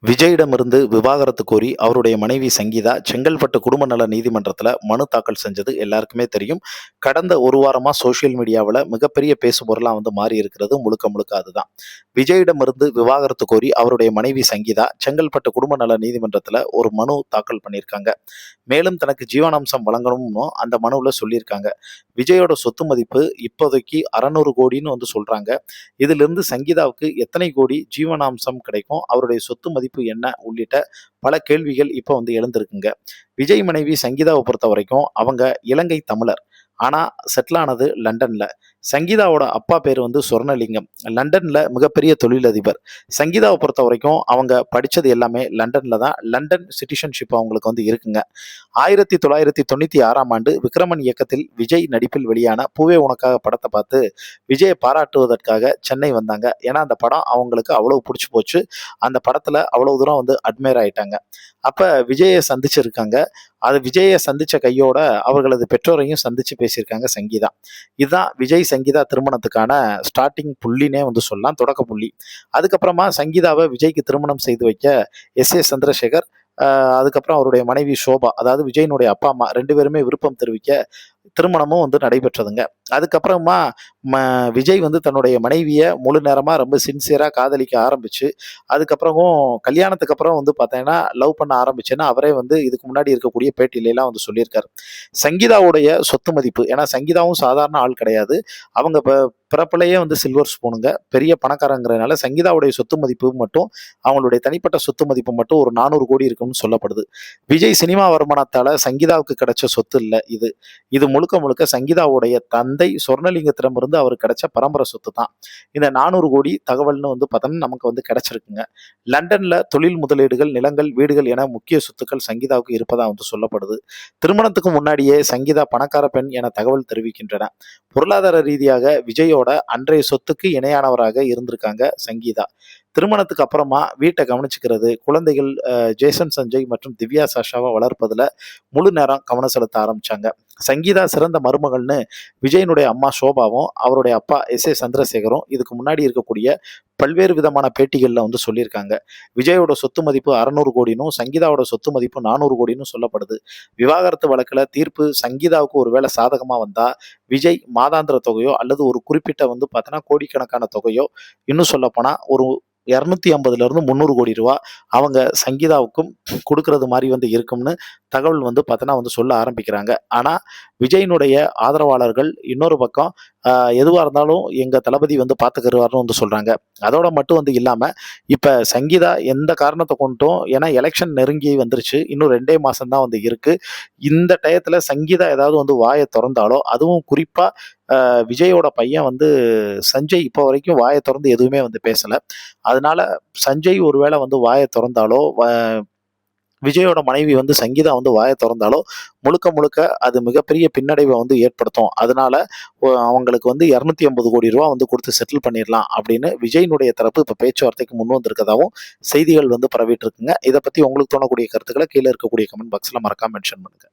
விஜயிடமிருந்து விவாகரத்து கோரி அவருடைய மனைவி சங்கீதா செங்கல்பட்டு குடும்ப நல நீதிமன்றத்தில் மனு தாக்கல் செஞ்சது எல்லாருக்குமே தெரியும். கடந்த ஒரு வாரமா சோசியல் மீடியாவில் மிகப்பெரிய பேசுபொருளாக மாறி இருக்கிறது முழுக்க முழுக்க அதுதான். விஜயிடமிருந்து விவாகரத்து கோரி அவருடைய மனைவி சங்கீதா செங்கல்பட்டு குடும்ப நல நீதிமன்றத்தில் ஒரு மனு தாக்கல் பண்ணியிருக்காங்க. மேலும் தனக்கு ஜீவனாம்சம் வழங்கணும்னு அந்த மனுவில் சொல்லியிருக்காங்க. விஜயோட சொத்து மதிப்பு இப்போதைக்கு 600 கோடின்னு சொல்றாங்க. இதிலிருந்து சங்கீதாவுக்கு எத்தனை கோடி ஜீவனாம்சம் கிடைக்கும், அவருடைய சொத்து மதிப்பு என்ன உள்ளிட்ட பல கேள்விகள் இப்போ எழுந்திருக்குங்க. விஜய் மனைவி சங்கீதாவை பொறுத்த வரைக்கும் அவங்க இலங்கை தமிழர். ஆனா செட்டில் ஆனது லண்டன்ல. சங்கீதாவோட அப்பா பேர் சொர்ணலிங்கம். லண்டன்ல மிகப்பெரிய தொழிலதிபர். சங்கீதாவை பொறுத்த வரைக்கும் அவங்க படிச்சது எல்லாமே லண்டன்ல தான். லண்டன் சிட்டிசன்ஷிப் அவங்களுக்கு இருக்குங்க. 1996ஆம் ஆண்டு விக்ரமன் இயக்கத்தில் விஜய் நடிப்பில் வெளியான பூவே உனக்காக படத்தை பார்த்து விஜயை பாராட்டுவதற்காக சென்னை வந்தாங்க. ஏன்னா அந்த படம் அவங்களுக்கு அவ்வளவு பிடிச்சி போச்சு. அந்த படத்துல அவ்வளவு தூரம் அட்மையர் ஆயிட்டாங்க. அப்ப விஜயை சந்திச்சிருக்காங்க. அது விஜயை சந்திச்ச கையோட அவர்களது பெற்றோரையும் சந்திச்சு பேசியிருக்காங்க சங்கீதா. இதுதான் விஜய் சங்கீதா திருமணத்துக்கான ஸ்டார்டிங் புள்ளினே சொல்லலாம், தொடக்க புள்ளி. அதுக்கப்புறமா சங்கீதாவை விஜய்க்கு திருமணம் செய்து வைக்க எஸ் சந்திரசேகர், அதுக்கப்புறம் அவருடைய மனைவி ஷோபா, அதாவது விஜயனுடைய அப்பா அம்மா 2 பேருமே விருப்பம் தெரிவிக்க திருமணமும் நடைபெற்றதுங்க. அதுக்கப்புறமா விஜய் தன்னுடைய மனைவியை முழு நேரமா ரொம்ப சின்சியரா காதலிக்க ஆரம்பிச்சு, அதுக்கப்புறமும் கல்யாணத்துக்கு அப்புறம் பார்த்தீங்கன்னா லவ் பண்ண ஆரம்பிச்சேன்னா அவரே இதுக்கு முன்னாடி இருக்கக்கூடிய பேட்டியிலாம் சொல்லியிருக்காரு. சங்கீதாவுடைய சொத்து மதிப்பு, ஏன்னா சங்கீதாவும் சாதாரண ஆள் கிடையாது. அவங்க பிறப்பிலேயே சில்வர் ஸ்பூனுங்க, பெரிய பணக்காரங்கிறதுனால சங்கீதாவுடைய சொத்து மதிப்பு மட்டும், அவங்களுடைய தனிப்பட்ட சொத்து மதிப்பு மட்டும் ஒரு 400 கோடி இருக்குன்னு சொல்லப்படுது. விஜய் சினிமா வருமானத்தால சங்கீதாவுக்கு கிடைச்ச சொத்து இல்லை இது. இது முழுக்க முழுக்க சங்கீதாவுடைய தந்தை சொர்ணலிங்கத்திடமிருந்து அவருக்கு கிடைச்ச பரம்பரை சொத்து தான். இந்த 400 கோடி தகவல்னு பார்த்தோம்னா நமக்கு கிடைச்சிருக்குங்க. லண்டன்ல தொழில் முதலீடுகள், நிலங்கள், வீடுகள் என முக்கிய சொத்துக்கள் சங்கீதாவுக்கு இருப்பதா சொல்லப்படுது. திருமணத்துக்கு முன்னாடியே சங்கீதா பணக்கார பெண் என தகவல் தெரிவிக்கின்றன. பொருளாதார ரீதியாக விஜயோட அன்றைய சொத்துக்கு இணையானவராக இருந்திருக்காங்க சங்கீதா. திருமணத்துக்கு அப்புறமா வீட்டை கவனிச்சுக்கிறது, குழந்தைகள் ஜேசன் சஞ்சய் மற்றும் திவ்யா சாஷாவை வளர்ப்பதுல முழு நேரம் கவனம் செலுத்த ஆரம்பிச்சாங்க. சங்கீதா சிறந்த மருமகள்னு விஜயனுடைய அம்மா ஷோபாவும் அவருடைய அப்பா எஸ் சந்திரசேகரும் இதுக்கு முன்னாடி இருக்கக்கூடிய பல்வேறு விதமான பேட்டிகள்ல சொல்லியிருக்காங்க. விஜயோட சொத்து மதிப்பு 600 கோடினும் சங்கீதாவோட சொத்து மதிப்பு 400 கோடினும் சொல்லப்படுது. விவாகரத்து வழக்குல தீர்ப்பு சங்கீதாவுக்கு ஒருவேளை சாதகமா வந்தா விஜய் மாதாந்திர தொகையோ அல்லது ஒரு குறிப்பிட்ட பார்த்தோன்னா கோடிக்கணக்கான தொகையோ, இன்னும் சொல்ல போனா ஒரு 250 இருந்து 300 கோடி ரூபா அவங்க சங்கீதாவுக்கும் கொடுக்கறது மாதிரி இருக்கும்னு தகவல் பார்த்தோன்னா சொல்ல ஆரம்பிக்கிறாங்க. ஆனா விஜயினுடைய ஆதரவாளர்கள் இன்னொரு பக்கம் எதுவா இருந்தாலும் எங்க தளபதி பார்த்துக்கிடுவார்னு சொல்றாங்க. அதோட மட்டும் இல்லாம இப்ப சங்கீதா எந்த காரணத்தை கொண்டும், ஏன்னா எலெக்ஷன் நெருங்கி வந்துருச்சு, இன்னும் 2 மாசம் தான் இருக்கு. இந்த டயத்துல சங்கீதா ஏதாவது வாயை திறந்தாலோ, அதுவும் குறிப்பா விஜயோட பையன் சஞ்சய் இப்போ வரைக்கும் வாயை திறந்து எதுவுமே பேசல. அதனால சஞ்சய் ஒருவேளை வாயை திறந்தாலோ, விஜயோட மனைவி சங்கீதா வாயை திறந்தாலோ முழுக்க முழுக்க அது மிகப்பெரிய பின்னடைவை ஏற்படுத்தும். அதனால அவங்களுக்கு 250 கோடி ரூபா கொடுத்து செட்டில் பண்ணிடலாம் அப்படின்னு விஜயினுடைய தரப்பு இப்ப பேச்சுவார்த்தைக்கு முன் வந்திருக்கதாகவும் செய்திகள் பரவிட்டு இருக்குங்க. இதை பத்தி உங்களுக்கு தோணக்கூடிய கருத்துக்களை கீழே இருக்கக்கூடிய கமெண்ட் பாக்ஸ்ல மறக்காம மென்ஷன் பண்ணுங்க.